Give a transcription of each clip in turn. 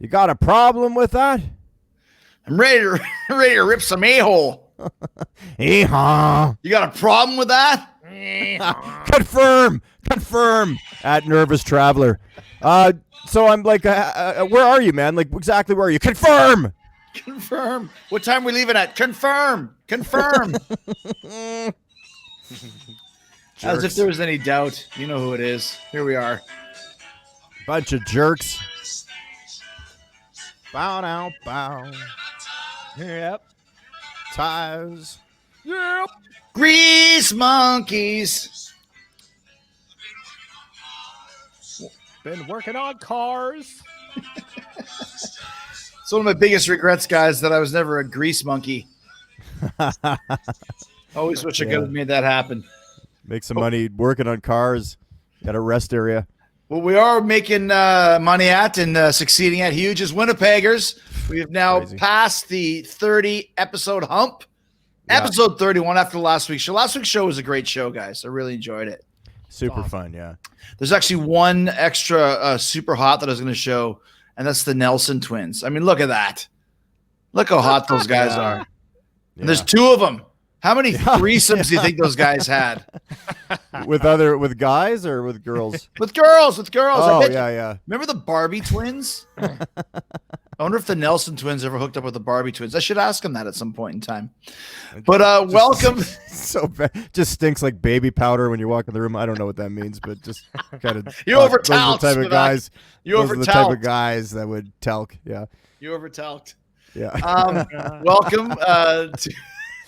You got a problem with that? I'm ready to rip some a-hole. Yeehaw. You got a problem with that? Confirm at Nervous Traveler. So I'm like, where are you, man? Like, exactly where are you? Confirm. What time are we leaving at? Confirm. As if there was any doubt. You know who it is. Here we are. Bunch of jerks. Bow now, bow. Yep. Ties. Yep. Grease monkeys. Been working on cars. It's one of my biggest regrets, guys, that I was never a grease monkey. Always wish I could have made that happen. Make some money working on cars at a rest area. What we are making money at and succeeding at huge is Winnipeggers. We have now passed the 30 episode hump. Yeah. Episode 31 after last week's show. Last week's show was a great show, guys. I really enjoyed it. Super fun, yeah. There's actually one extra super hot that I was going to show, and that's the Nelson twins. I mean, look at that. Look how hot those guys are. Yeah. And there's two of them. How many threesomes do you think those guys had? With guys or with girls? With girls. Oh, yeah. Remember the Barbie twins? I wonder if the Nelson twins ever hooked up with the Barbie twins. I should ask them that at some point in time. But welcome. So bad. Just stinks like baby powder when you walk in the room. I don't know what that means, but just kind of. You over-talked. Those are the type of guys. Those are the type of guys that would talc. Yeah. You over-talked. Yeah. Welcome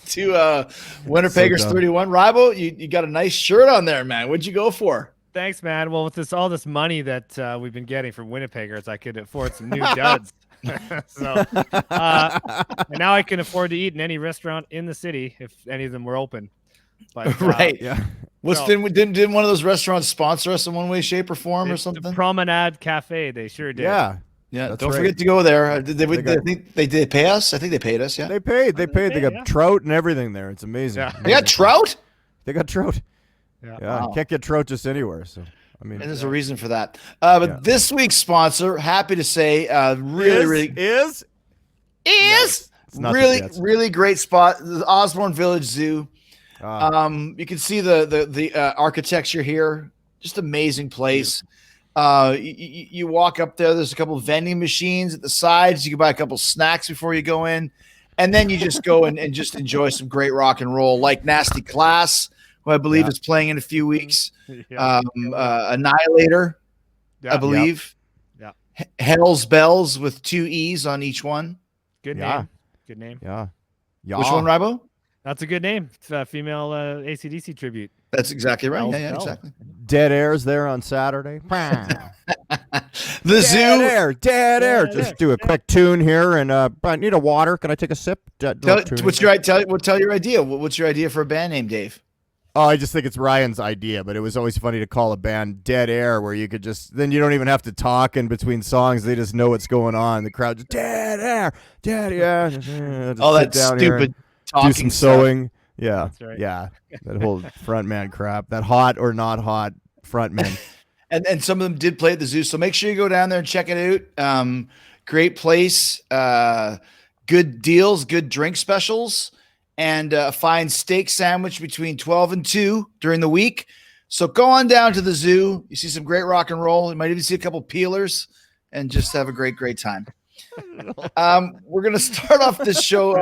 to Winnipeggers 31. Rybo, you got a nice shirt on there, man. What'd you go for? Thanks, man. Well, with all this money that we've been getting from Winnipeggers, I could afford some new duds. So, and now I can afford to eat in any restaurant in the city if any of them were open. But, right. Yeah. Didn't one of those restaurants sponsor us in one way, shape, or form or something? The Promenade Cafe, they sure did. Yeah. Yeah, don't forget to go there. Did they pay us? I think they paid us. Yeah, they paid. They got trout and everything there. It's amazing. Yeah. They got trout. They got trout. Yeah, wow. Can't get trout just anywhere. So I mean, and there's a reason for that. But this week's sponsor, happy to say, really really great spot. The Osborne Village Zoo. You can see the architecture here. Just amazing place. You walk up there. There's a couple of vending machines at the sides. You can buy a couple snacks before you go in, and then you just go and just enjoy some great rock and roll, like Nasty Class, who I believe is playing in a few weeks. Annihilator, I believe. Yeah. Hell's Bells with 2 E's on each one. Good name. Good name. Yeah. Which one, Rybo? That's a good name. It's female AC/DC tribute. That's exactly right. Yeah, exactly. Dead Air's there on Saturday. The Zoo. Dead Air. Just do a quick tune here, and I need a water. Can I take a sip? What's your idea? What's your idea for a band name, Dave? Oh, I just think it's Ryan's idea, but it was always funny to call a band Dead Air, where you could then you don't even have to talk in between songs. They just know what's going on. The crowd just, Dead Air. All that stupid talking. Do some sewing. Yeah. That's right. Yeah. That whole frontman crap. That hot or not hot frontman. and some of them did play at the Zoo. So make sure you go down there and check it out. Great place. Good deals, good drink specials, and a fine steak sandwich between 12 and 2 during the week. So go on down to the Zoo. You see some great rock and roll. You might even see a couple peelers and just have a great time. We're going to start off this show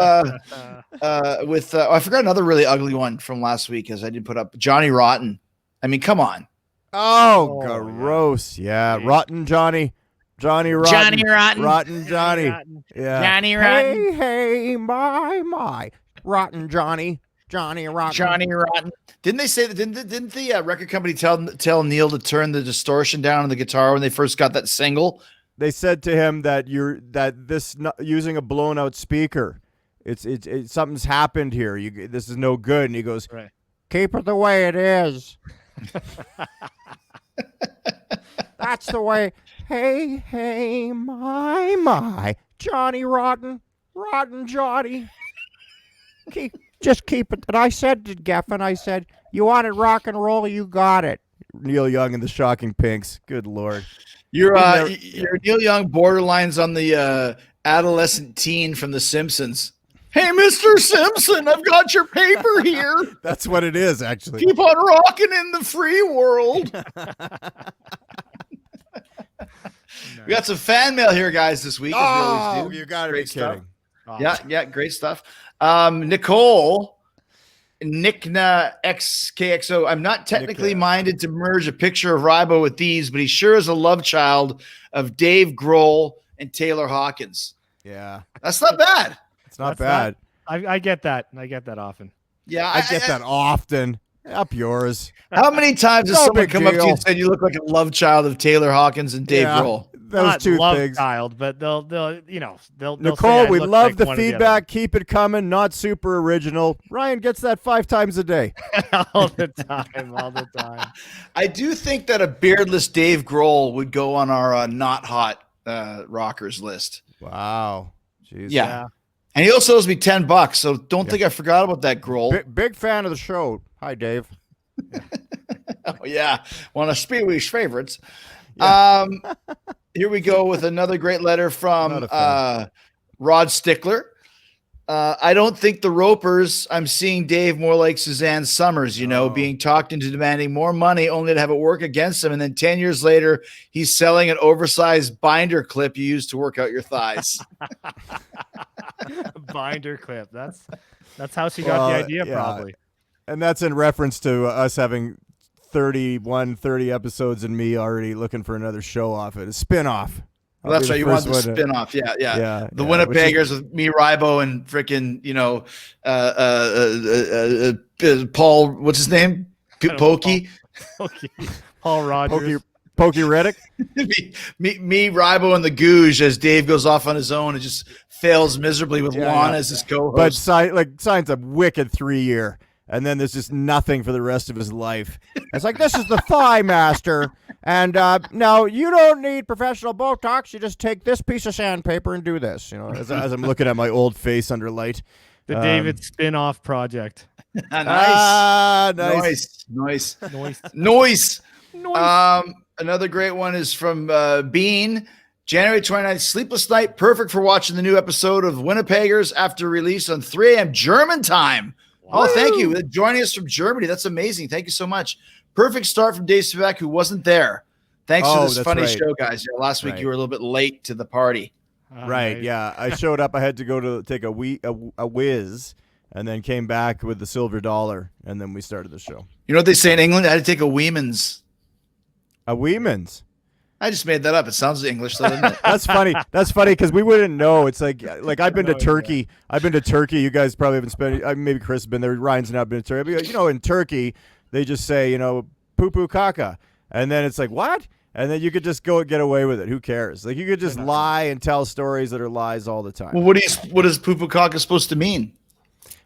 with I forgot another really ugly one from last week, as I didn't put up Johnny Rotten. I mean, come on. Oh, gross. Yeah. Rotten Johnny. Johnny Rotten. Johnny Rotten. Rotten Johnny. Yeah. Johnny Rotten. Hey, my. Rotten Johnny. Johnny Rotten. Johnny Rotten. Didn't they say that? Didn't the record company tell Neil to turn the distortion down on the guitar when they first got that single? They said to him that using a blown out speaker, it's something's happened here. This is no good. And he goes, right. Keep it the way it is. That's the way. Hey, my, Johnny Rotten Johnny. Just keep it. And I said to Geffen, I said, you wanted rock and roll, you got it. Neil Young and the Shocking Pinks. Good Lord. You're Neil Young borderlines on the adolescent teen from The Simpsons. Hey, Mr. Simpson, I've got your paper here. That's what it is, actually. Keep on rocking in the free world. We got some fan mail here, guys, this week. Oh, you got to be kidding. Oh. Yeah, great stuff. Nicole, Nickna XKXO. I'm not technically minded to merge a picture of Rybo with these, but he sure is a love child of Dave Grohl and Taylor Hawkins. Yeah. That's not bad. It's not bad. I get that. I get that often. Yeah, I get that often. Up yours. How many times has No someone big come up to you deal. and said you look like a love child of Taylor Hawkins and Dave Grohl? Those Not two love things. child, but they'll say Nicole, I we look love like the one or feedback. Keep it coming. Not super original. Ryan gets that 5 times a day. other. all the time. I do think that a beardless Dave Grohl would go on our not hot rockers list. Wow. Jeez. Yeah. And he also owes me $10, so don't think I forgot about that, Grohl. Big fan of the show. Hi, Dave. Oh, yeah. One of Speewy's favorites. Yeah. Here we go with another great letter from Not a fan. Rod Stickler. I don't think the Ropers, I'm seeing Dave more like Suzanne Summers, being talked into demanding more money only to have it work against him. And then 10 years later, he's selling an oversized binder clip you use to work out your thighs. Binder clip. That's how she got the idea, yeah. probably. And that's in reference to us having 30 episodes and me already looking for another show off it. A spin-off. Well, that's right. You want the spin-off. Yeah. The Winnipeggers with me, Rybo, and freaking, Paul, what's his name? Pokey. Paul Rogers. Pokey Reddick. me, Rybo, and the Googe as Dave goes off on his own and just fails miserably with Juan as his co-host. But signs a wicked 3-year. And then there's just nothing for the rest of his life. It's like, this is the Thigh Master. And now you don't need professional Botox. You just take this piece of sandpaper and do this. As I'm looking at my old face under light. The David spin-off project. Nice. Another great one is from Bean. January 29th, sleepless night, perfect for watching the new episode of Winnipeggers after release on 3 a.m. German time. Oh, thank you. Joining us from Germany. That's amazing. Thank you so much. Perfect start from Dave Spivak, who wasn't there. Thanks for this funny show, guys. Yeah, last week you were a little bit late to the party. Right, yeah. I showed up. I had to go to take a whiz and then came back with the silver dollar, and then we started the show. You know what they say in England? I had to take a Weemans. A Weemans? I just made that up. It sounds English, though, doesn't it? That's funny. That's funny because we wouldn't know. It's like I've been to Turkey. I've been to Turkey. You guys probably haven't spent. Maybe Chris has been there. Ryan's not been to Turkey. But, in Turkey, they just say, poo poo caca, and then it's like, what? And then you could just go and get away with it. Who cares? Like, you could just lie and tell stories that are lies all the time. Well, what is poo poo caca supposed to mean?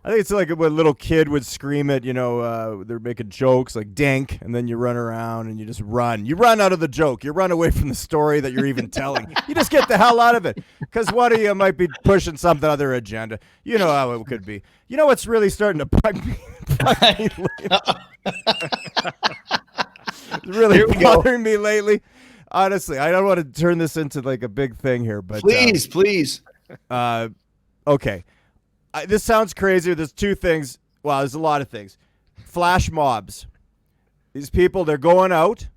I think it's like when a little kid would scream it, they're making jokes like dink, and then you run around and you just run. You run out of the joke. You run away from the story that you're even telling. You just get the hell out of it because one of you might be pushing some other agenda. You know how it could be. You know what's really starting to bug me? It's really bothering me lately. Honestly, I don't want to turn this into like a big thing here, but please. Okay. This sounds crazy. There's two things. Well, there's a lot of things. Flash mobs. These people, they're going out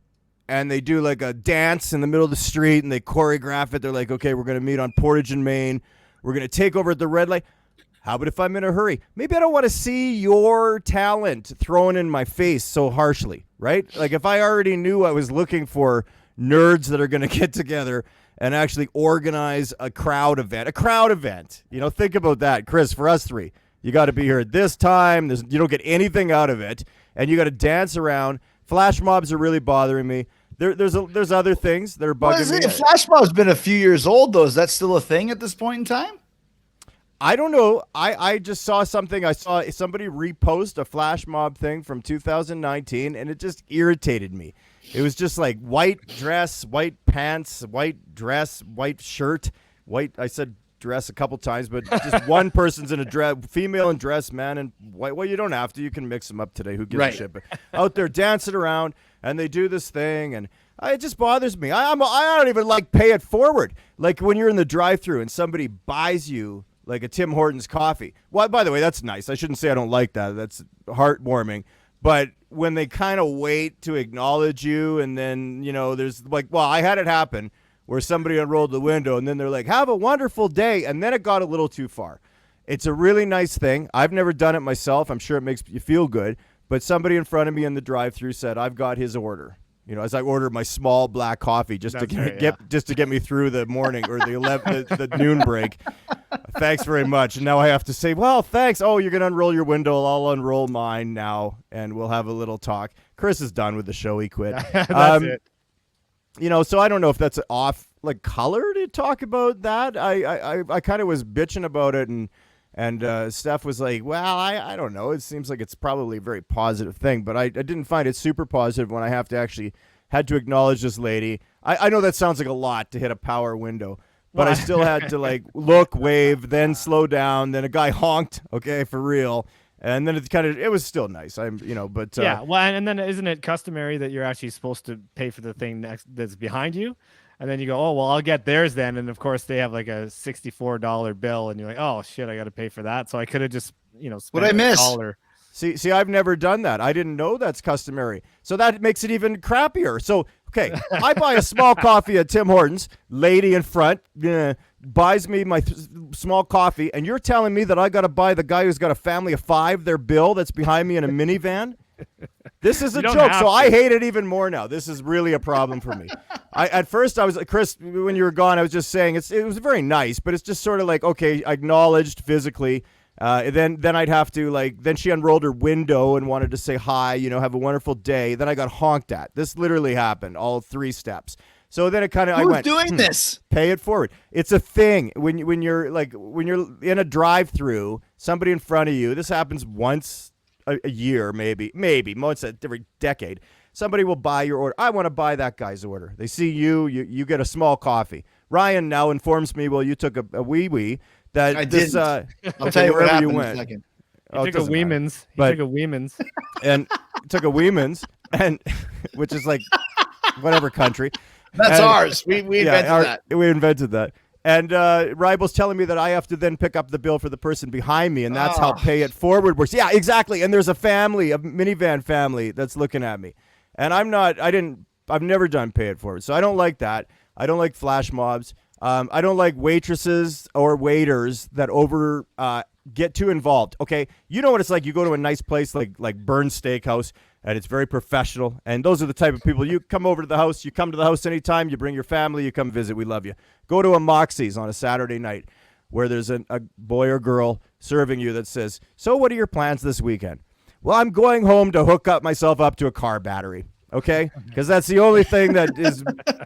and they do like a dance in the middle of the street and they choreograph it. They're like, okay, we're going to meet on Portage and Main. We're going to take over at the red light. How about if I'm in a hurry? Maybe I don't want to see your talent thrown in my face so harshly, right? Like if I already knew I was looking for nerds that are going to get together and actually organize a crowd event. Think about that, Chris, for us three. You got to be here at this time. You don't get anything out of it, and you got to dance around. Flash mobs are really bothering me. There's other things that are bugging me. Flash mob's been a few years old, though. Is that still a thing at this point in time? I don't know. I just saw something. I saw somebody repost a flash mob thing from 2019, and it just irritated me. It was just like white dress, white pants, white dress, white shirt, white. I said dress a couple times, but just one person's in a dress, female in dress, man in white. Well, you don't have to. You can mix them up today. Who gives a shit? But out there dancing around, and they do this thing, and It just bothers me. I don't even like pay it forward. Like when you're in the drive-thru and somebody buys you like a Tim Hortons coffee. Well, by the way, that's nice. I shouldn't say I don't like that. That's heartwarming. But when they kind of wait to acknowledge you, and then, there's like, well, I had it happen where somebody unrolled the window and then they're like, have a wonderful day. And then it got a little too far. It's a really nice thing. I've never done it myself. I'm sure it makes you feel good. But somebody in front of me in the drive-thru said, I've got his order. As I ordered my small black coffee just to get me through the morning or the noon break. Thanks very much. And now I have to say, well, thanks. Oh, you're going to unroll your window. I'll unroll mine now, and we'll have a little talk. Chris is done with the show. He quit. That's it. So I don't know if that's off like color to talk about that. I kind of was bitching about it, and Steph was like, well, I don't know. It seems like it's probably a very positive thing, but I didn't find it super positive when I had to acknowledge this lady. I know that sounds like a lot to hit a power window, but I still had to like look, wave, then slow down. Then a guy honked, okay, for real. And then it was still nice. But yeah. Well, and then isn't it customary that you're actually supposed to pay for the thing that's behind you? And then you go, oh, well, I'll get theirs then. And of course they have like a $64 bill, and you're like, oh shit, I got to pay for that. So I could have just, spent What'd I miss? $1. See, I've never done that. I didn't know that's customary. So that makes it even crappier. So, okay, I buy a small coffee at Tim Hortons, lady in front, buys me my small coffee, and you're telling me that I got to buy the guy who's got a family of 5 their bill that's behind me in a minivan? This is a joke, so I hate it even more now. This is really a problem for me. At first, I was, Chris, when you were gone, I was just saying it was very nice, but it's just sort of like, okay, acknowledged physically. Then I'd have to then she unrolled her window and wanted to say hi, have a wonderful day. Then I got honked at. This literally happened, all 3 steps. So then it kind of, I went, doing this? Pay it forward. It's a thing when you're in a drive-through, somebody in front of you. This happens once a year, maybe once every decade. Somebody will buy your order. I want to buy that guy's order. They see you get a small coffee. Ryan now informs me, well, you took a wee that I this. I'll tell you what happened in a second. He took a Weeman's. And took a Weeman's, and which is like whatever country. That's ours. We invented that. We invented that. And Rybo's telling me that I have to then pick up the bill for the person behind me, and that's how pay it forward works. Yeah, exactly. And there's a minivan family that's looking at me. And I've never done pay it forward. So I don't like that. I don't like flash mobs. I don't like waitresses or waiters that get too involved. Okay, you know what it's like. You go to a nice place like Burns Steakhouse, and it's very professional. And those are the type of people. You come over to the house. You come to the house anytime. You bring your family. You come visit. We love you. Go to a Moxie's on a Saturday night where there's a boy or girl serving you that says, so what are your plans this weekend? Well, I'm going home to hook myself up to a car battery. Okay? Because that's the only thing that is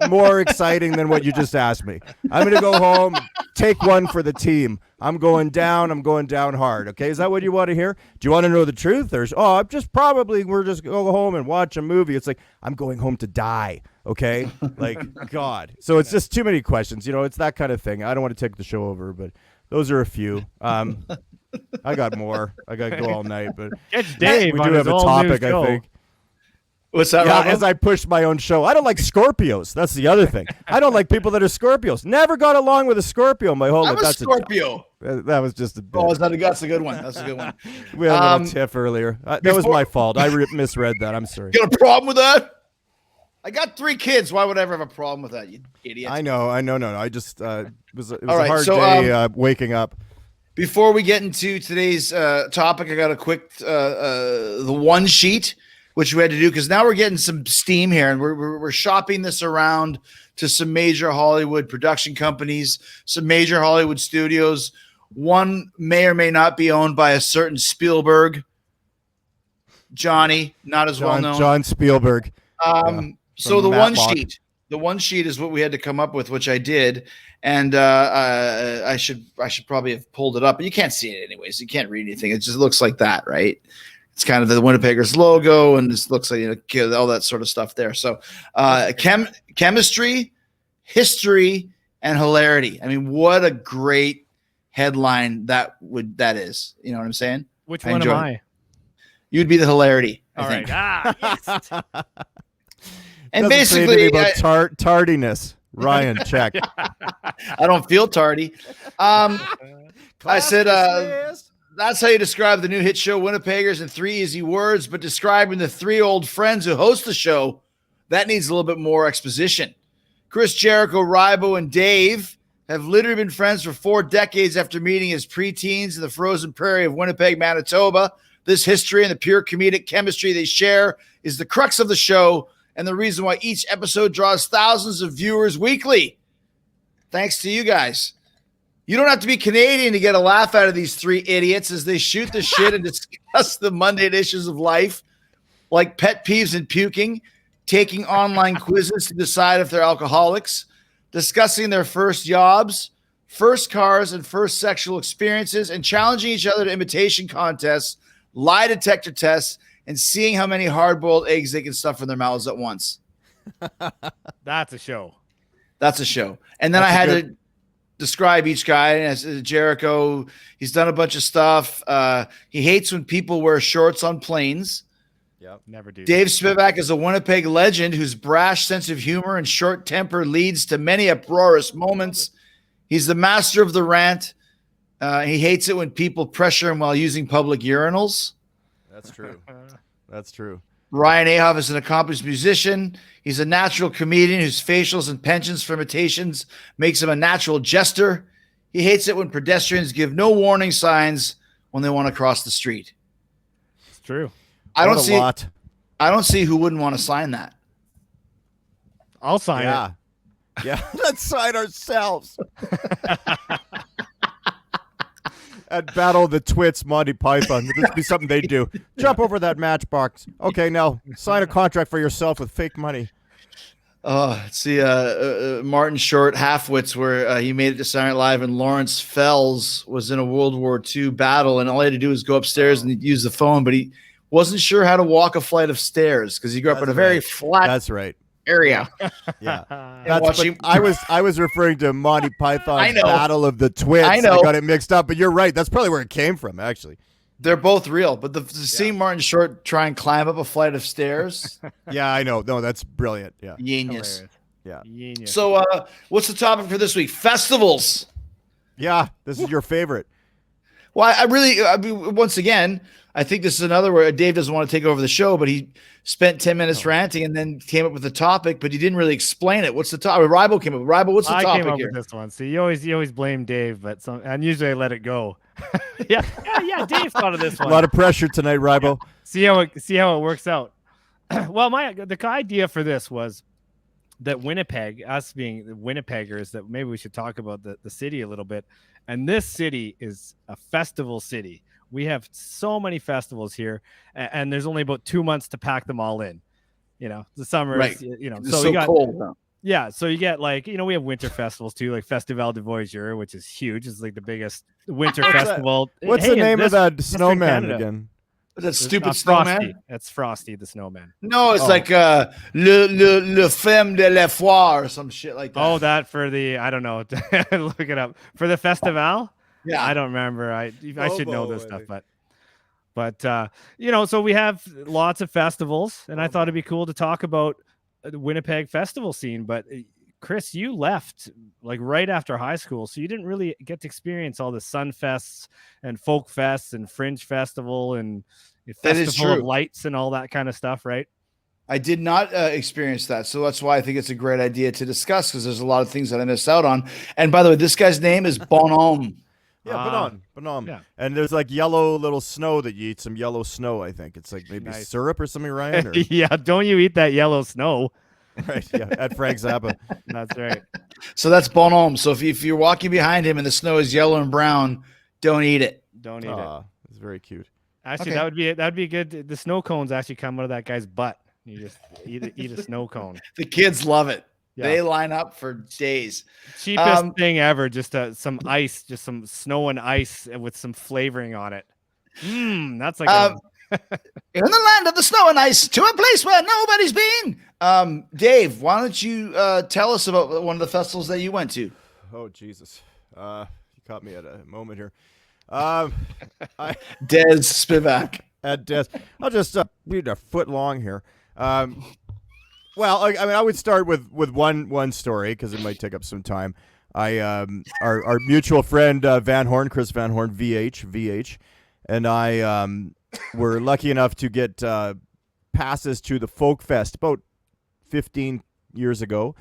more exciting than what you just asked me. I'm going to go home, take one for the team. I'm going down hard. Okay? Is that what you want to hear? Do you want to know the truth? We're just go home and watch a movie. It's like, I'm going home to die. Okay? Like, God. So it's just too many questions. It's that kind of thing. I don't want to take the show over, but those are a few. I got more. I got to go all night, but it's Dave. We do have a topic, I think. What's that? Yeah, as I push my own show. I don't like Scorpios. That's the other thing. I don't like people that are Scorpios. Never got along with a Scorpio my whole life. I'm a Scorpio. That was just a bit. Oh, that's a good one. That's a good one. We had a little tiff earlier. That was my fault. I misread that. I'm sorry. Got a problem with that? I got 3 kids. Why would I ever have a problem with that, you idiot? I know. No. I just it was a right, hard day waking up. Before we get into today's topic, I got a quick the one sheet, which we had to do because now we're getting some steam here, and we're shopping this around to some major Hollywood production companies, some major Hollywood studios. One may or may not be owned by a certain Spielberg. Johnny, not as well known. John Spielberg. So the one sheet is what we had to come up with, which I did, and I should probably have pulled it up, but you can't see it anyways. You can't read anything. It just looks like that, right? It's kind of the Winnipeggers logo, and this looks like all that sort of stuff there. So chemistry, history, and hilarity. I mean, what a great headline that is. You know what I'm saying? Which one am I? You'd be the hilarity. All right. Yes. And Doesn't say basically, anything about tardiness. Ryan, check. I don't feel tardy. I said, that's how you describe the new hit show Winnipeggers in 3 easy words, but describing the 3 old friends who host the show, that needs a little bit more exposition. Chris, Jericho, Rybo, and Dave have literally been friends for 4 decades after meeting as preteens in the frozen prairie of Winnipeg, Manitoba. This history and the pure comedic chemistry they share is the crux of the show and the reason why each episode draws thousands of viewers weekly. Thanks to you guys. You don't have to be Canadian to get a laugh out of these 3 idiots as they shoot the shit and discuss the mundane issues of life, like pet peeves and puking, taking online quizzes to decide if they're alcoholics, discussing their first jobs, first cars, and first sexual experiences, and challenging each other to imitation contests, lie detector tests, and seeing how many hard-boiled eggs they can stuff in their mouths at once. That's a show. That's a show. And then I had to describe each guy as Jericho. He's done a bunch of stuff. He hates when people wear shorts on planes. Yep, never do. Dave Spivak is a Winnipeg legend whose brash sense of humor and short temper leads to many uproarious moments. He's the master of the rant. He hates it when people pressure him while using public urinals. That's true. That's true. Ryan Ahoff is an accomplished musician. He's a natural comedian whose facials and penchants for imitations makes him a natural jester. He hates it when pedestrians give no warning signs when they want to cross the street. It's true. I don't see who wouldn't want to sign that. I'll sign it. Yeah, let's sign ourselves. At Battle of the Twits, Monty Python. This would be something they do. Jump over that matchbox. Okay, now sign a contract for yourself with fake money. See, Martin Short Halfwits, where he made it to Saturday Night Live, and Lawrence Fells was in a World War II battle, and all he had to do was go upstairs and use the phone, but he wasn't sure how to walk a flight of stairs because he grew up in a very flat. That's right. Area. Yeah. I was referring to Monty Python's Battle of the Twits. I know. I got it mixed up, but you're right. That's probably where it came from, actually. They're both real, but seeing Martin Short try and climb up a flight of stairs. Yeah, I know. No, that's brilliant. Yeah. Genius. Yeah. Genius. So what's the topic for this week? Festivals. Yeah, this is your favorite. Well, I mean, once again, I think this is another where Dave doesn't want to take over the show, but he spent 10 minutes ranting and then came up with the topic, but he didn't really explain it. What's the topic? Rybo came up. Rybo, what's the topic I came up here? with this one. So you always blame Dave, but and usually I let it go. yeah. Dave thought of this one. A lot of pressure tonight, Rybo. Yeah. See how it works out. Well, the idea for this was that Winnipeg, us being the Winnipeggers, that maybe we should talk about the city a little bit. And this city is a festival city. We have so many festivals here, and there's only about 2 months to pack them all in. You know, the summer, right. It's so cold. Yeah, so you get we have winter festivals too, like Festival de Voyageur, which is huge. It's like the biggest winter festival. What's the name of that snowman again? That stupid snowman? Frosty. That's Frosty the snowman. No, it's like le femme de la foire or some shit like that. Oh, that for the I don't know. Look it up for the festival. Yeah, I don't remember. I should know this stuff, but so we have lots of festivals, and I thought it'd be cool to talk about the Winnipeg festival scene. But Chris, you left like right after high school, so you didn't really get to experience all the Sun Fests and Folk Fests and Fringe Festival and Festival of Lights and all that kind of stuff, right? I did not experience that, so that's why I think it's a great idea to discuss because there's a lot of things that I missed out on. And by the way, this guy's name is Bonhomme. Yeah, Bonhomme. Yeah. And there's like yellow little snow that you eat, some yellow snow, I think. It's like maybe syrup or something, Ryan? Or... Yeah, don't you eat that yellow snow. Right, yeah, at Frank Zappa. That's right. So that's Bonhomme. So if you're walking behind him and the snow is yellow and brown, don't eat it. Don't eat it. It's very cute. Actually, that'd be good. The snow cones actually come out of that guy's butt. You just eat a snow cone. The kids love it. Yeah. They line up for days. Cheapest thing ever. Just some ice, just some snow and ice with some flavoring on it. That's like in the land of the snow and ice to a place where nobody's been. Dave, why don't you tell us about one of the festivals that you went to? Oh, Jesus. You caught me at a moment here. Des Spivak. At Des. I'll just read a foot long here. Well, I mean, I would start with one story because it might take up some time. Our mutual friend Chris Van Horn, VH, and I were lucky enough to get passes to the Folk Fest about 15 years ago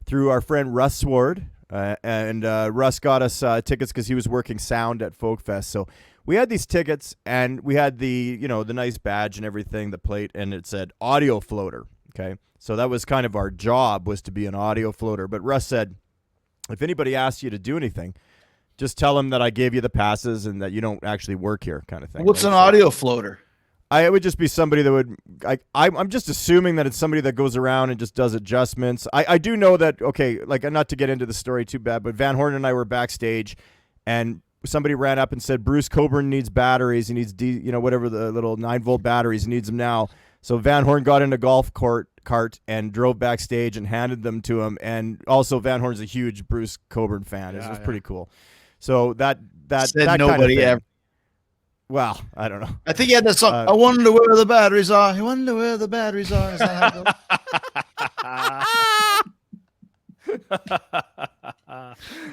through our friend Russ Sword, and Russ got us tickets because he was working sound at Folk Fest. So we had these tickets, and we had the nice badge and everything, the plate, and it said audio floater. Okay, so that was kind of our job, was to be an audio floater. But Russ said, if anybody asks you to do anything, just tell them that I gave you the passes and that you don't actually work here, kind of thing. What's an audio floater? It would just be somebody that would. I'm just assuming that it's somebody that goes around and just does adjustments. I do know that. Okay, like, not to get into the story too bad, but Van Horn and I were backstage, and somebody ran up and said Bruce Coburn needs batteries. He needs whatever the little 9-volt batteries. He needs them now. So Van Horn got in a golf cart and drove backstage and handed them to him. And also Van Horn's a huge Bruce Coburn fan. It was pretty cool. So that Said that nobody kind of thing. ever. Well, I don't know. I think he had that song. I wonder where the batteries are. I wonder where the batteries are. Is that how it goes?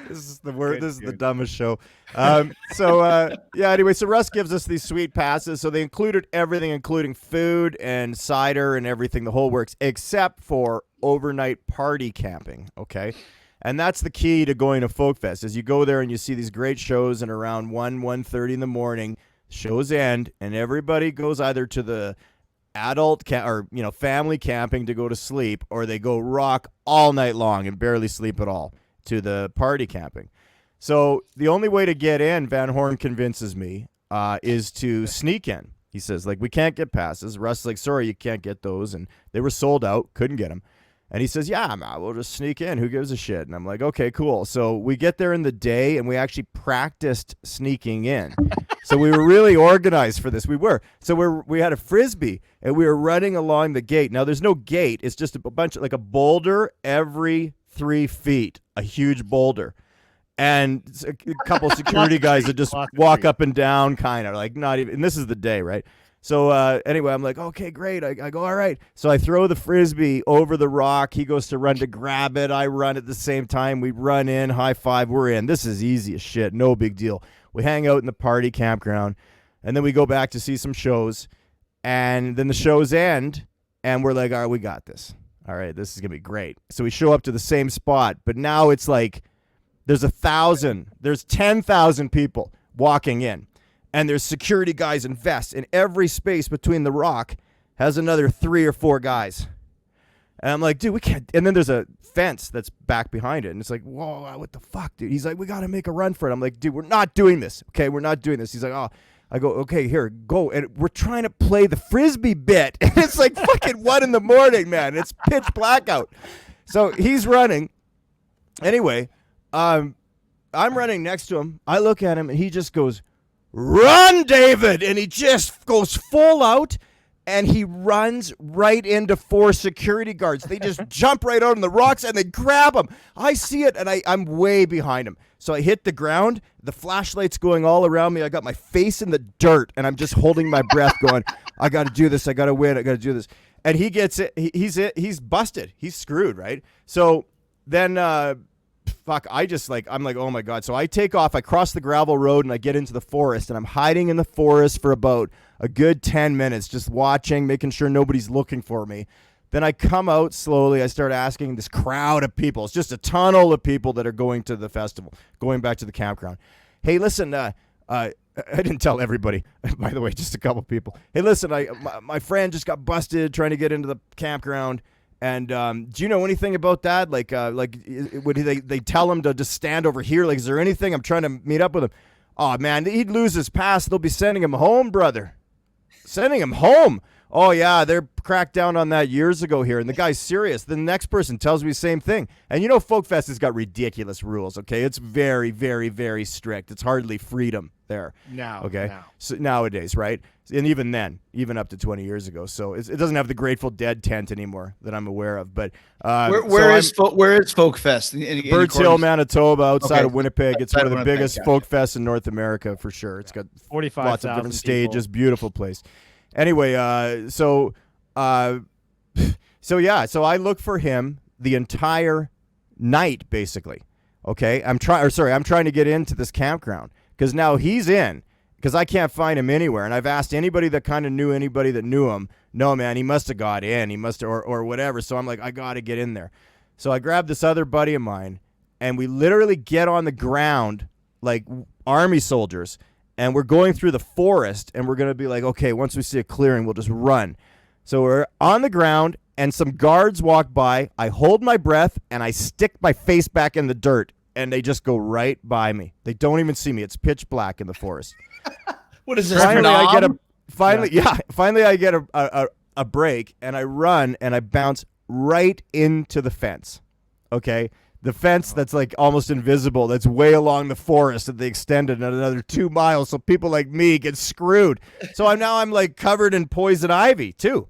This is the word. This is the dumbest show. Anyway, so Russ gives us these sweet passes. So they included everything, including food and cider and everything, the whole works, except for overnight party camping. Okay. And that's the key to going to Folk Fest, is you go there and you see these great shows, and around 1:30 in the morning, shows end, and everybody goes either to the adult family camping to go to sleep, or they go rock all night long and barely sleep at all to the party camping. So the only way to get in, Van Horn convinces me, is to sneak in. He says, like, we can't get passes. Russ is like, sorry, you can't get those, and they were sold out, couldn't get them. And he says, yeah, we'll just sneak in. Who gives a shit? And I'm like, okay, cool. So we get there in the day, and we actually practiced sneaking in. So we were really organized for this. We were. So we had a frisbee, and we were running along the gate. Now, there's no gate. It's just a bunch of, like, a boulder every 3 feet, a huge boulder. And a couple security guys that just walk up and down, kind of, like, not even. And this is the day, right? So anyway, I'm like, okay, great. I go, all right. So I throw the frisbee over the rock. He goes to run to grab it. I run at the same time. We run in, high five. We're in. This is easy as shit. No big deal. We hang out in the party campground, and then we go back to see some shows. And then the shows end, and we're like, all right, we got this. All right, this is going to be great. So we show up to the same spot, but now it's like there's 10,000 people walking in. And there's security guys in vests, and every space between the rock has another 3 or 4 guys. And I'm like, dude, we can't. And then there's a fence that's back behind it. And it's like, whoa, what the fuck, dude? He's like, we got to make a run for it. I'm like, dude, we're not doing this. Okay, we're not doing this. He's like, oh. I go, okay, here, go. And we're trying to play the frisbee bit. And it's like fucking 1 a.m, man. It's pitch black out. So he's running. Anyway, I'm running next to him. I look at him, and he just goes, run, David! And he just goes full out, and he runs right into 4 security guards. They just jump right out on the rocks, and they grab him. I see it, and I'm way behind him. So I hit the ground. The flashlight's going all around me. I got my face in the dirt, and I'm just holding my breath going, I got to do this. I got to win. I got to do this. And he gets it. He's busted. He's screwed, right? So then I'm like, oh my God. So I take off, I cross the gravel road, and I get into the forest, and I'm hiding in the forest for about a good 10 minutes, just watching, making sure nobody's looking for me. Then I come out slowly. I start asking this crowd of people. It's just a tunnel of people that are going to the festival, going back to the campground. Hey, listen, I didn't tell everybody, by the way, just a couple people. Hey, listen, my friend just got busted trying to get into the campground. And do you know anything about that? Like would they tell him to just stand over here? Like, is there anything? I'm trying to meet up with him. Oh, man, he'd lose his pass. They'll be sending him home, brother. Sending him home. Oh, yeah, they're cracked down on that years ago here. And the guy's serious. The next person tells me the same thing. And you know, Folk Fest has got ridiculous rules, okay? It's very, very, very strict. It's hardly freedom there. So nowadays, right? And even then, even up to 20 years ago. So it doesn't have the Grateful Dead tent anymore that I'm aware of. But where is Folk Fest? Birds Hill, Manitoba, outside of Winnipeg. It's one of the biggest folk fests in North America for sure. It's got 45,000 lots of different stages. Beautiful place. Anyway, so So I look for him the entire night, basically. Okay, I'm trying to get into this campground because now he's in because I can't find him anywhere. And I've asked anybody that kind of knew anybody that knew him. No, man, he must have got in. He must have, or whatever. So I'm like, I got to get in there. So I grabbed this other buddy of mine, and we literally get on the ground like army soldiers, and we're going through the forest, and we're going to be like, okay, once we see a clearing, we'll just run. So we're on the ground, and some guards walk by. I hold my breath, and I stick my face back in the dirt, and they just go right by me. They don't even see me. It's pitch black in the forest. What is this? Finally, Vietnam? Finally, I get a break, and I run, and I bounce right into the fence. Okay, the fence that's like almost invisible, that's way along the forest, that they extended another 2 miles, so people like me get screwed. So I'm like covered in poison ivy too.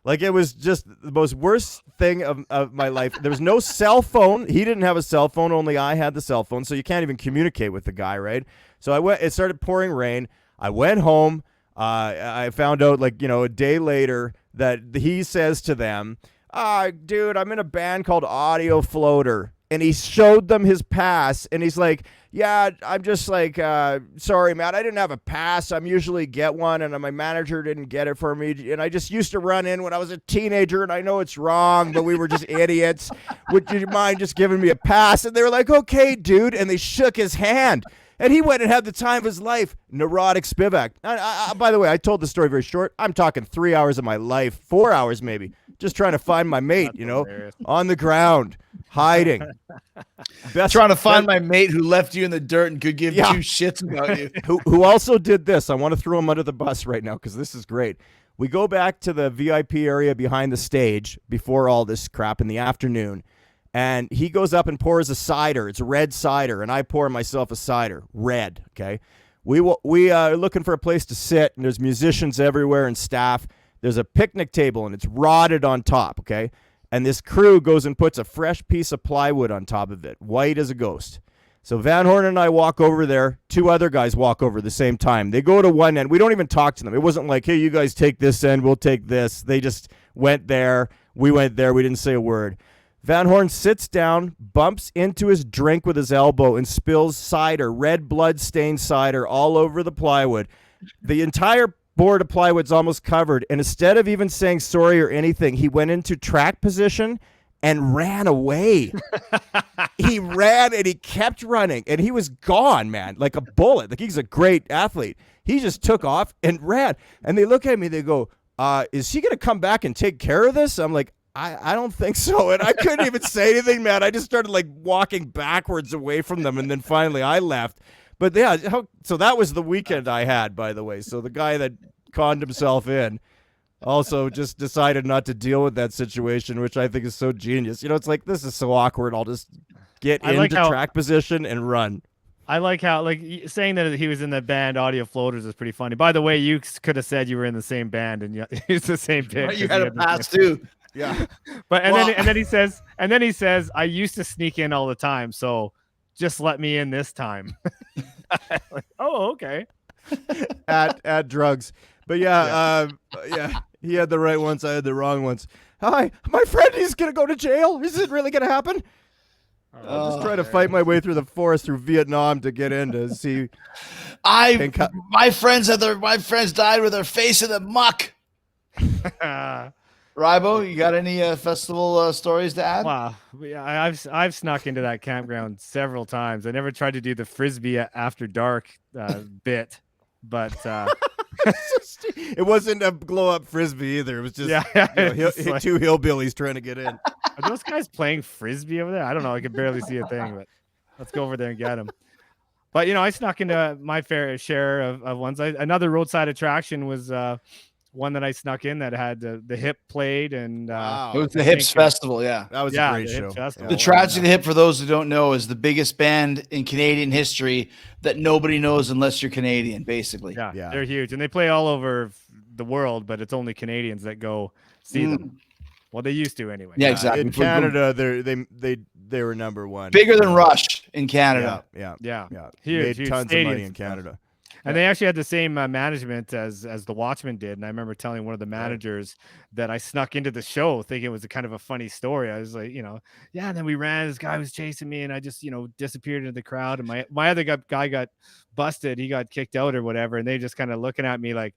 Like, it was just the most worst thing of my life. There was no cell phone. He didn't have a cell phone. Only I had the cell phone, so you can't even communicate with the guy, right? So I went. It started pouring rain. I went home. I found out, like, a day later that he says to them, dude, I'm in a band called Audio Floater. And he showed them his pass, and he's like, yeah, I'm just like, sorry, man, I didn't have a pass. I'm usually get one, and my manager didn't get it for me. And I just used to run in when I was a teenager, and I know it's wrong, but we were just idiots. Would you mind just giving me a pass? And they were like, okay, dude. And they shook his hand. And he went and had the time of his life. Neurotic Spivak. By the way, I told the story very short. I'm talking 3 hours of my life, 4 hours maybe, just trying to find my mate, Hilarious. on the ground, hiding. Trying to find my mate who left you in the dirt and could give two shits about you. Who also did this. I want to throw him under the bus right now because this is great. We go back to the VIP area behind the stage before all this crap in the afternoon. And he goes up and pours a cider. It's red cider, and I pour myself a cider, red, okay? We are looking for a place to sit, and there's musicians everywhere and staff. There's a picnic table, and it's rotted on top, okay? And this crew goes and puts a fresh piece of plywood on top of it, white as a ghost. So Van Horn and I walk over there. 2 other guys walk over at the same time. They go to one end. We don't even talk to them. It wasn't like, hey, you guys take this end, we'll take this. They just went there. We went there. We didn't say a word. Van Horn sits down, bumps into his drink with his elbow, and spills cider, red blood-stained cider, all over the plywood. The entire board of plywood's almost covered, and instead of even saying sorry or anything, he went into track position and ran away. He ran, and he kept running, and he was gone, man, like a bullet. Like, he's a great athlete. He just took off and ran, and they look at me, they go, is he going to come back and take care of this? I'm like, I don't think so. And I couldn't even say anything, man. I just started like walking backwards away from them. And then finally I left. But yeah, so that was the weekend I had, by the way. So the guy that conned himself in also just decided not to deal with that situation, which I think is so genius. It's like, this is so awkward. I'll just get into track position and run. I like how, like, saying that he was in the band Audio Floaters is pretty funny. By the way, you could have said you were in the same band and it's the same pick. You had a pass too. Yeah. But and then he says, I used to sneak in all the time, so just let me in this time. Like, oh, okay. At drugs. But yeah, he had the right ones, I had the wrong ones. Hi, my friend is gonna go to jail. Is it really gonna happen? I'll just try to fight my way through the forest through Vietnam to get in to see. My friends died with their face in the muck. Rybo, you got any festival stories to add? Wow, I've snuck into that campground several times. I never tried to do the frisbee after dark bit, but it wasn't a blow up frisbee either. It was just like, 2 hillbillies trying to get in. Are those guys playing frisbee over there? I don't know. I could barely see a thing, but let's go over there and get them. But I snuck into my fair share of ones. Another roadside attraction was one that I snuck in that had the hip played, and it was the Hips Festival. Yeah, that was a great show. The Tragedy of the Hip, for those who don't know, is the biggest band in Canadian history that nobody knows unless you're Canadian, basically. Yeah, they're huge, and they play all over the world, but it's only Canadians that go see them. Well, they used to anyway. Yeah, exactly. In Canada, they were number one. Bigger than Rush in Canada. Yeah. Huge, made tons of money in Canada. And they actually had the same management as the Watchmen did. And I remember telling one of the managers that I snuck into the show thinking it was a kind of a funny story. I was like, and then we ran, this guy was chasing me and I just, disappeared into the crowd. And my other guy got busted. He got kicked out or whatever. And they just kind of looking at me like,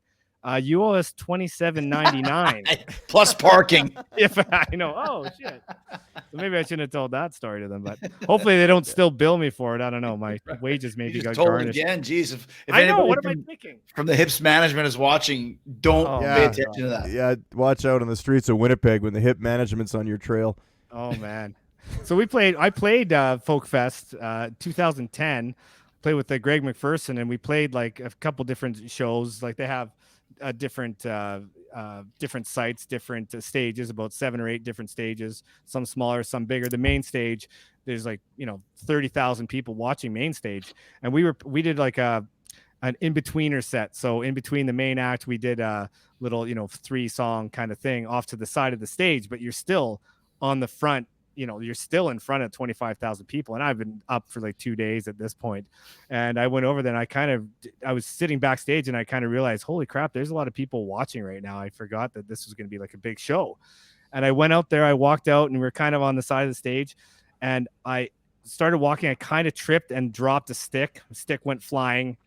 you owe us $27.99 plus parking. If I know, oh shit. So maybe I shouldn't have told that story to them, but hopefully they don't still bill me for it. I don't know. My wages maybe got garnished. Again, geez, if I know. What am I thinking? From the Hips management is watching, don't pay attention to that. Yeah, watch out on the streets of Winnipeg when the Hip management's on your trail. Oh man. So I played Folk Fest 2010. Played with Greg McPherson, and we played like a couple different shows. Like they have different sites, different stages, about 7 or 8 different stages, some smaller, some bigger. The main stage, there's like 30,000 people watching main stage, and we did like an in-betweener set. So in between the main act, we did a little 3-song kind of thing off to the side of the stage, but you're still on the front. You're still in front of 25,000 people. And I've been up for like 2 days at this point. And I went over there and I was sitting backstage and I kind of realized, holy crap, there's a lot of people watching right now. I forgot that this was going to be like a big show. And I went out there, I walked out and we were kind of on the side of the stage and I started walking. I kind of tripped and dropped a stick. The stick went flying.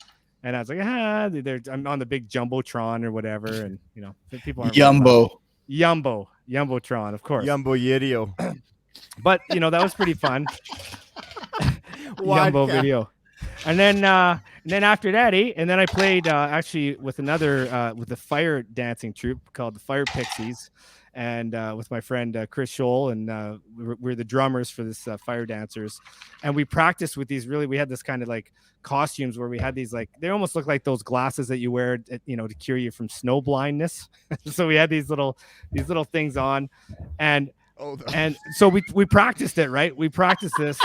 And I was like, I'm on the big Jumbotron or whatever. And, people aren't Jumbotron, of course. Yumbo Yidio. But that was pretty fun. Yumbo video. And then after that, and then I played actually with with the fire dancing troupe called the Fire Pixies, and with my friend Chris Scholl, and we're the drummers for this fire dancers, and we practiced with these we had this kind of like costumes where we had these like, they almost look like those glasses that you wear to cure you from snow blindness. So we had these little things on, and so we practiced it, right? We practiced this.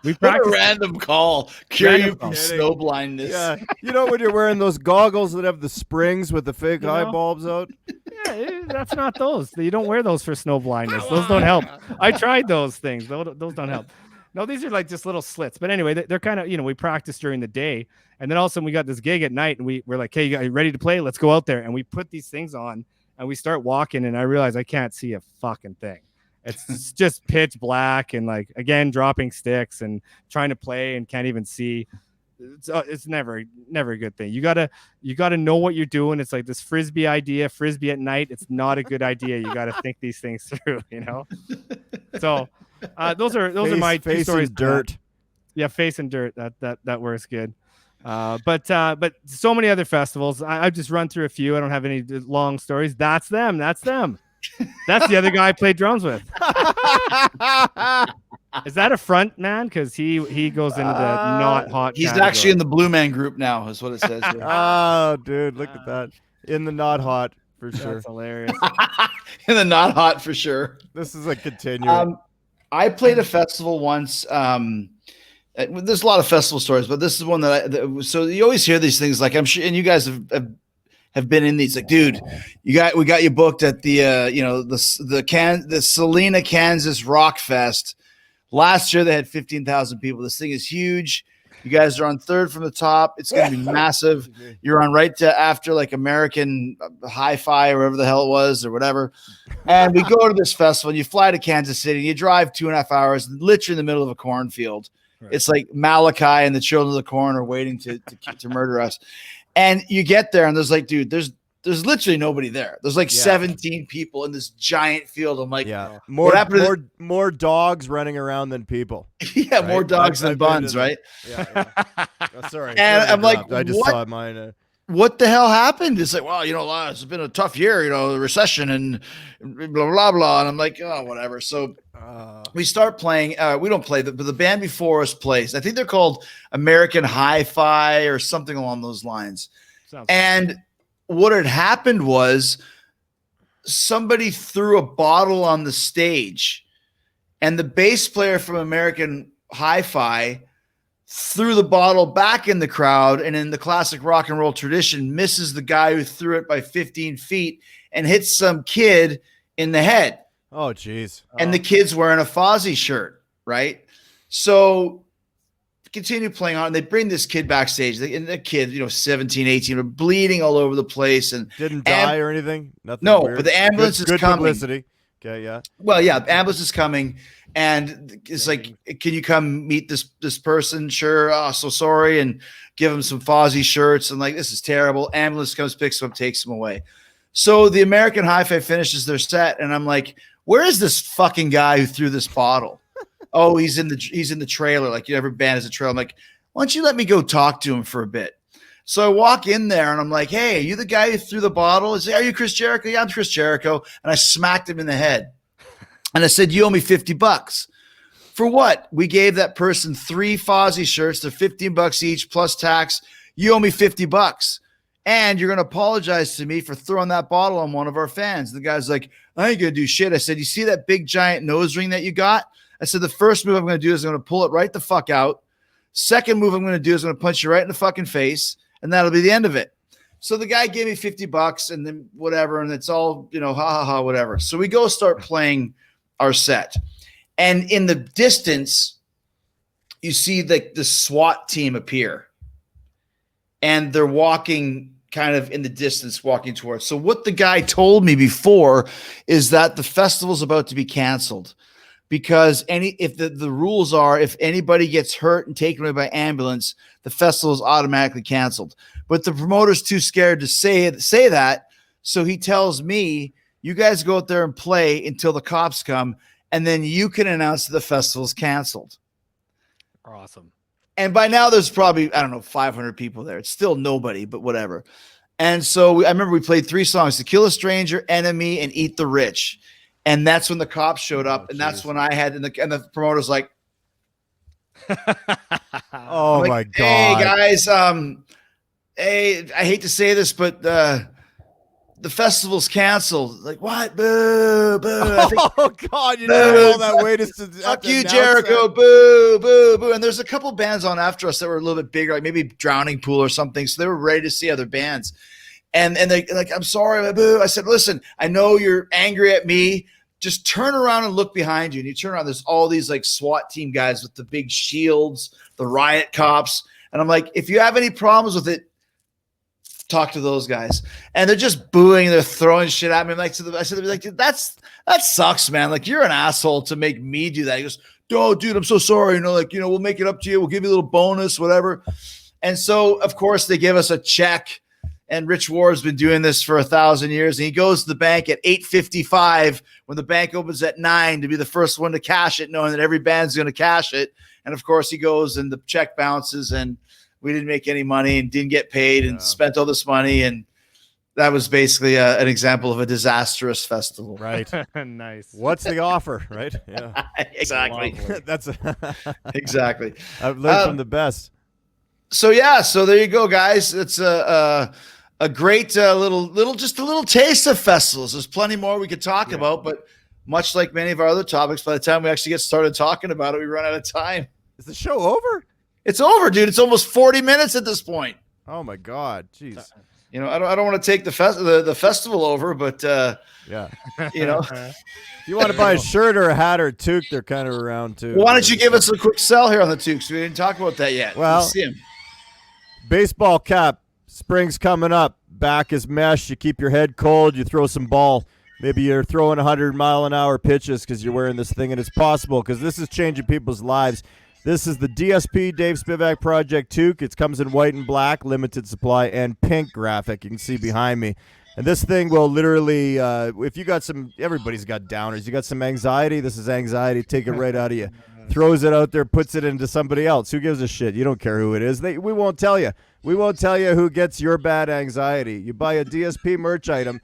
We practiced what a random call. Cure you from snow blindness. Yeah. When you're wearing those goggles that have the springs with the fake eye bulbs out? Yeah, that's not those. You don't wear those for snow blindness. Those don't help. I tried those things. Those don't help. No, these are like just little slits. But anyway, they're kind of, we practiced during the day. And then all of a sudden we got this gig at night and we're like, hey, you ready to play? Let's go out there. And we put these things on. And we start walking, and I realize I can't see a fucking thing. It's just pitch black, and like again dropping sticks and trying to play and can't even see. It's never a good thing. You gotta know what you're doing. It's like this frisbee idea, frisbee at night. It's not a good idea. You got to think these things through. So those are my two stories. Dirt. Yeah, face and dirt. That works good. But so many other festivals. I've just run through a few. I don't have any long stories. That's them. That's the other guy I played drums with. Is that a front man? Because he goes into the not hot. He's category. actually in the Blue Man group now, is what it says here. Oh, dude, look at that. In the not hot for sure. That's hilarious. In the not hot for sure. This is a continuum. I played a festival once. There's a lot of festival stories, but this is one so you always hear these things, like I'm sure, and you guys have been in these, like, dude, we got you booked at the the Salina, Kansas Rock Fest. Last year they had 15,000 people. This thing is huge. You guys are on third from the top. It's going to be massive. You're on right to after like American Hi-Fi or whatever the hell it was or whatever. And we go to this festival and you fly to Kansas City. You drive 2.5 hours, literally in the middle of a cornfield. It's like Malachi and the Children of the Corn are waiting to murder us. And you get there and there's like, dude, there's literally nobody there. There's like 17 people in this giant field. I'm like, more dogs running around than people. Yeah, right? More dogs than buns, right? Yeah. Oh, sorry. And I'm like, I just saw mine. What the hell happened? It's like, well, it's been a tough year, the recession and blah, blah, blah. And I'm like, oh, whatever. So we start playing. We don't play, but the band before us plays. I think they're called American Hi-Fi or something along those lines. And what had happened was somebody threw a bottle on the stage, and the bass player from American Hi-Fi threw the bottle back in the crowd, and in the classic rock and roll tradition, misses the guy who threw it by 15 feet and hits some kid in the head. Oh, geez. And the kid's wearing a Fozzy shirt, right? So continue playing on. And they bring this kid backstage. And the kid, 17, 18, are bleeding all over the place. And Didn't die or anything? Nothing no, weird? but the ambulance is good coming. Publicity. Okay, yeah. Well, yeah, ambulance is coming. And it's like, can you come meet this person? Sure. Oh, so sorry. And give him some Fozzie shirts. And like, this is terrible. Ambulance comes, picks him up, takes him away. So the American Hi-Fi finishes their set. And I'm like, where is this fucking guy who threw this bottle? Oh, he's in the trailer. Like, every band has a trailer. I'm like, why don't you let me go talk to him for a bit? So I walk in there and I'm like, hey, are you the guy who threw the bottle? He's like, are you Chris Jericho? Yeah, I'm Chris Jericho. And I smacked him in the head. And I said, you owe me $50. For what? We gave that person 3 Fozzie shirts. They're $15 each plus tax. You owe me $50. And you're going to apologize to me for throwing that bottle on one of our fans. The guy's like, I ain't going to do shit. I said, you see that big giant nose ring that you got? I said, the first move I'm going to do is I'm going to pull it right the fuck out. Second move I'm going to do is I'm going to punch you right in the fucking face. And that'll be the end of it. So the guy gave me $50 and then whatever. And it's all, ha ha ha, whatever. So we go start playing our set. And in the distance, you see the SWAT team appear. And they're walking kind of in the distance, walking towards. So what the guy told me before is that the festival's about to be canceled because if the rules are, if anybody gets hurt and taken away by ambulance, the festival is automatically canceled. But the promoter's too scared to say that. So he tells me, you guys go out there and play until the cops come, and then you can announce that the festival's canceled. Awesome. And by now there's probably, 500 people there. It's still nobody, but whatever. And so I remember we played 3 songs, To Kill a Stranger, Enemy, and Eat the Rich. And that's when the cops showed up. And that's when I had, and the promoter's like, Oh like, my God. Hey guys, hey, I hate to say this, but the festival's canceled. Like, what? Boo, boo. Oh God, you did all that way to Fuck you, Jericho. Boo, boo, boo. And there's a couple bands on after us that were a little bit bigger, like maybe Drowning Pool or something. So they were ready to see other bands. And they like, I'm sorry, boo. I said, listen, I know you're angry at me. Just turn around and look behind you. And you turn around, there's all these like SWAT team guys with the big shields, the riot cops. And I'm like, if you have any problems with it, talk to those guys. And they're just booing, they're throwing shit at me. I'm like, I said, like, that sucks, man. Like, you're an asshole to make me do that. He goes, oh, dude, I'm so sorry. We'll make it up to you. We'll give you a little bonus, whatever. And so, of course, they give us a check. And Rich Ward's been doing this for 1,000 years. And he goes to the bank at 8:55 when the bank opens at 9 to be the first one to cash it, knowing that every band's going to cash it. And of course, he goes and the check bounces, and we didn't make any money and didn't get paid and spent all this money. And that was basically an example of a disastrous festival. Right. Nice. What's the offer? Right. Yeah. Exactly. That's Exactly. I've learned from the best. So there you go, guys. It's a great little taste of festivals. There's plenty more we could talk about, but much like many of our other topics, by the time we actually get started talking about it, we run out of time. Is the show over? It's over, dude. It's almost 40 minutes at this point. Oh my God. Jeez. I don't want to take the festival over, but Yeah. if If you want to buy a shirt or a hat or a toque, they're kind of around too. why don't you give us a quick sell here on the toques? We didn't talk about that yet. Well, Let's see 'em. Baseball cap. Spring's coming up. Back is mesh. You keep your head cold. You throw some ball. Maybe you're throwing 100-mile-an-hour pitches because you're wearing this thing, and it's possible because this is changing people's lives. This is the DSP Dave Spivak Project toque. It comes in white and black, limited supply, and pink graphic. You can see behind me. And this thing will literally, if you got everybody's got downers. You got some anxiety. This is anxiety. Take it right out of you. Throws it out there, puts it into somebody else. Who gives a shit? You don't care who it is. We won't tell you. We won't tell you who gets your bad anxiety. You buy a DSP merch item,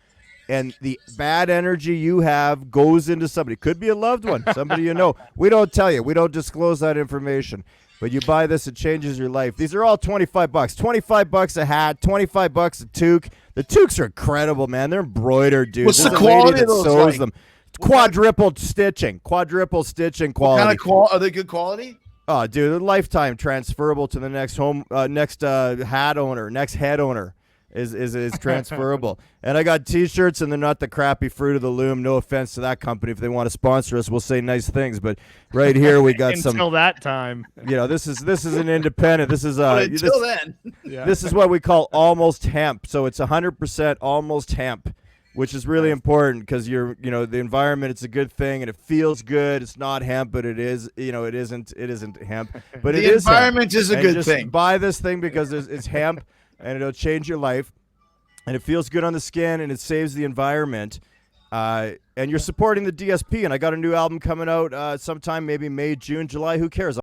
and the bad energy you have goes into somebody. Could be a loved one, somebody you know. We don't tell you. We don't disclose that information. But you buy this, it changes your life. These are all $25. $25 a hat, $25 a toque. The toques are incredible, man. They're embroidered, dude. What's There's the a lady quality that of those sews like? them. Quadruple stitching quality. What kind of are they good quality? Oh, dude, lifetime transferable to the next hat owner, next head owner. is transferable. And I got T-shirts, and they're not the crappy Fruit of the Loom. No offense to that company. If they want to sponsor us, we'll say nice things. But right here we got Until that time. this is an independent. This is Until then. this is what we call almost hemp. So it's 100% almost hemp, which is really important because the environment, it's a good thing and it feels good. It's not hemp, but it is, it isn't hemp, but The it is hemp. environment is a And good just thing. Buy this thing because it's hemp and it'll change your life and it feels good on the skin and it saves the environment. And you're supporting the DSP, and I got a new album coming out sometime maybe May, June, July. Who cares?